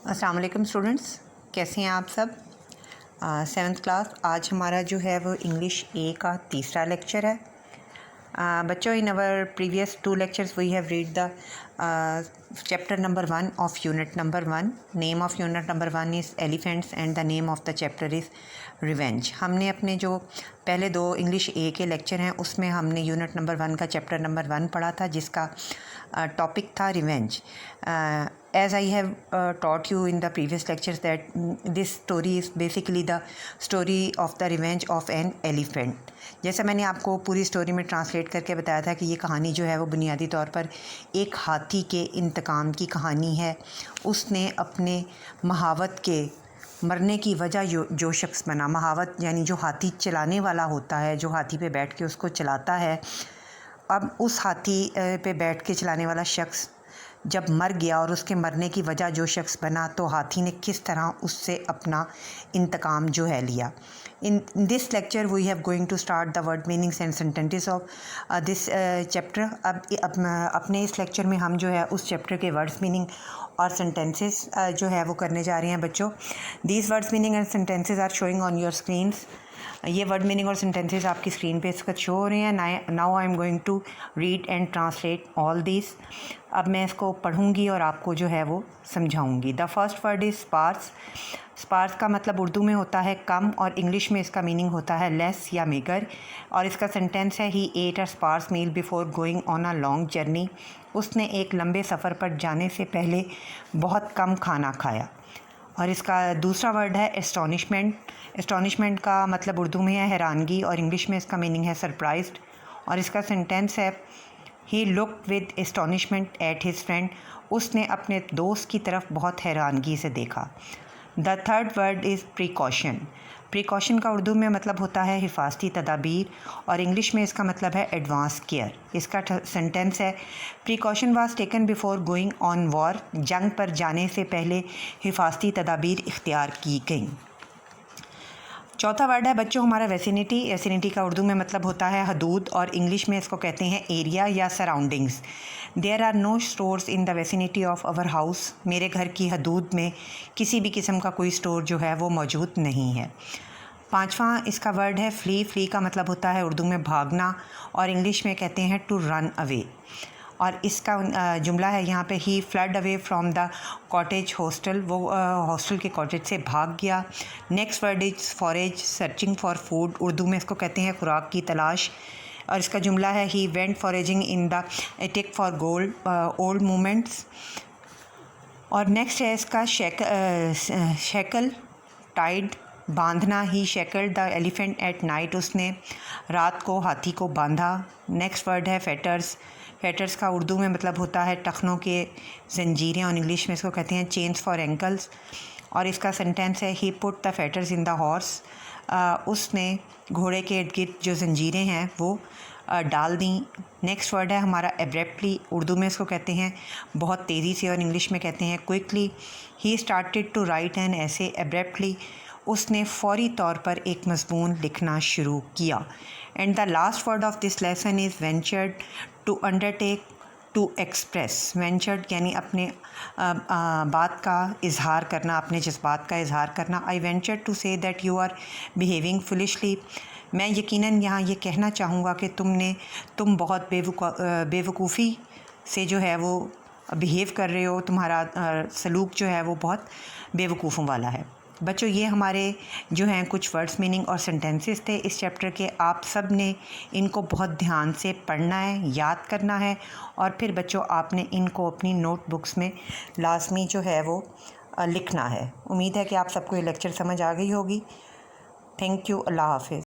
अस्सलाम वालेकुम स्टूडेंट्स, कैसे हैं आप सब। सेवन्थ क्लास आज हमारा जो है वो इंग्लिश ए का तीसरा लेक्चर है। बच्चों, in our previous 2 lectures we have read the chapter number 1 of unit number 1। Name of unit number 1 is elephants and the name of the chapter is revenge. हमने अपने जो पहले 2 इंग्लिश ए के लेक्चर हैं उसमें हमने यूनिट नंबर 1 का chapter number 1 पढ़ा था, जिसका टॉपिक था revenge. As I have taught you in the previous lectures that this story is basically the story of the revenge of an elephant। जैसा मैंने आपको पूरी स्टोरी में ट्रांसलेट करके बताया था कि ये कहानी जो है वो बुनियादी तौर पर एक हाथी के इंतकाम की कहानी है। उसने अपने महावत के मरने की वजह जो शख्स बना, महावत यानी जो हाथी चलाने वाला होता है, जो हाथी पे बैठ के उसको चलाता है, अब उस हाथी पे बैठ के चलाने वाला शख्स जब मर गया और उसके मरने की वजह जो शख्स बना, तो हाथी ने किस तरह उससे अपना इंतकाम जो है लिया। In this lecture we have going to start the word meanings and sentences of this chapter. अब अपने इस लेक्चर में हम जो है उस चैप्टर के वर्ड्स मीनिंग और सेंटेंसेस जो है वो करने जा रहे हैं। बच्चों, these words meaning and sentences are showing on your screens. ये वर्ड मीनिंग और सेंटेंसेस आपकी स्क्रीन पे इस वक्त शो हो रहे हैं। Now I am going to read and translate all this. अब मैं इसको पढ़ूंगी और आपको जो है वो समझाऊंगी। The first word is sparse. Sparse का मतलब उर्दू में होता है कम, और इंग्लिश में इसका मीनिंग होता है लेस या मेगर। और इसका सेंटेंस है he ate a sparse meal before going on a long journey. उसने एक लंबे सफ़र पर जाने से पहले बहुत कम खाना खाया। और इसका दूसरा वर्ड है एस्टॉनिशमेंट। एस्टॉनिशमेंट का मतलब उर्दू में है हैरानगी, और इंग्लिश में इसका मीनिंग है सरप्राइज्ड। और इसका सेंटेंस है he looked with astonishment at his friend. उसने अपने दोस्त की तरफ बहुत हैरानगी से देखा। The third word is precaution. Precaution का उर्दू में मतलब होता है हिफाजती तदाबीर, और इंग्लिश में इसका मतलब है एडवांस केयर। इसका सेंटेंस है precaution was taken before going on war. जंग पर जाने से पहले हिफाजती तदाबीर इख्तियार की गई। चौथा वर्ड है बच्चों हमारा वेसिनिटी। वेसिनिटी का उर्दू में मतलब होता है हदूद, और इंग्लिश में इसको कहते हैं एरिया या surroundings. There are no stores in the vicinity of our house. मेरे घर की हदूद में किसी भी किस्म का कोई स्टोर जो है वो मौजूद नहीं है। पांचवा इसका वर्ड है फ्ली। फ्ली का मतलब होता है उर्दू में भागना, और इंग्लिश में कहते हैं टू रन अवे। और इसका जुमला है यहाँ पे he fled away from the cottage hostel. वो हॉस्टल के कॉटेज से भाग गया। Next word is forage, searching for food. Urdu में इसको कहते हैं खुराक की तलाश, और इसका जुमला है he went foraging in the attic for gold old moments. और नेक्स्ट है इसका शेकल, टाइड, बांधना। He shackle the elephant at night. उसने रात को हाथी को बांधा। नेक्स्ट वर्ड है फेटर्स। फेटर्स का उर्दू में मतलब होता है टखनों के जंजीरें, और इंग्लिश में इसको कहते हैं चेन्स फॉर एंकल्स। और इसका सेंटेंस है he put the fetters in the horse. उसने घोड़े के इर्द गिर्द जो जंजीरें हैं वो डाल दी। नेक्स्ट वर्ड है हमारा एब्रेप्टली। उर्दू में इसको कहते हैं बहुत तेज़ी से, और इंग्लिश में कहते हैं quickly. He started to write an essay abruptly. उसने फौरी तौर पर एक मज़मून लिखना शुरू किया। And the last word of this lesson is ventured, to undertake, to express. Ventured यानी अपने बात का इजहार करना, अपने जज्बात का इजहार करना। I venture to say that you are behaving foolishly. मैं यकीनन यहाँ ये कहना चाहूँगा कि तुम बहुत बेवकूफ़ी से जो है वो बिहेव कर रहे हो। तुम्हारा सलूक जो है वो बहुत बेवकूफ़ों वाला है। बच्चों, ये हमारे जो हैं कुछ वर्ड्स मीनिंग और सेंटेंसेस थे इस चैप्टर के। आप सब ने इनको बहुत ध्यान से पढ़ना है, याद करना है, और फिर बच्चों आपने इनको अपनी नोटबुक्स में लाजमी जो है वो लिखना है। उम्मीद है कि आप सबको ये लेक्चर समझ आ गई होगी। Thank you. अल्लाह हाफिज़।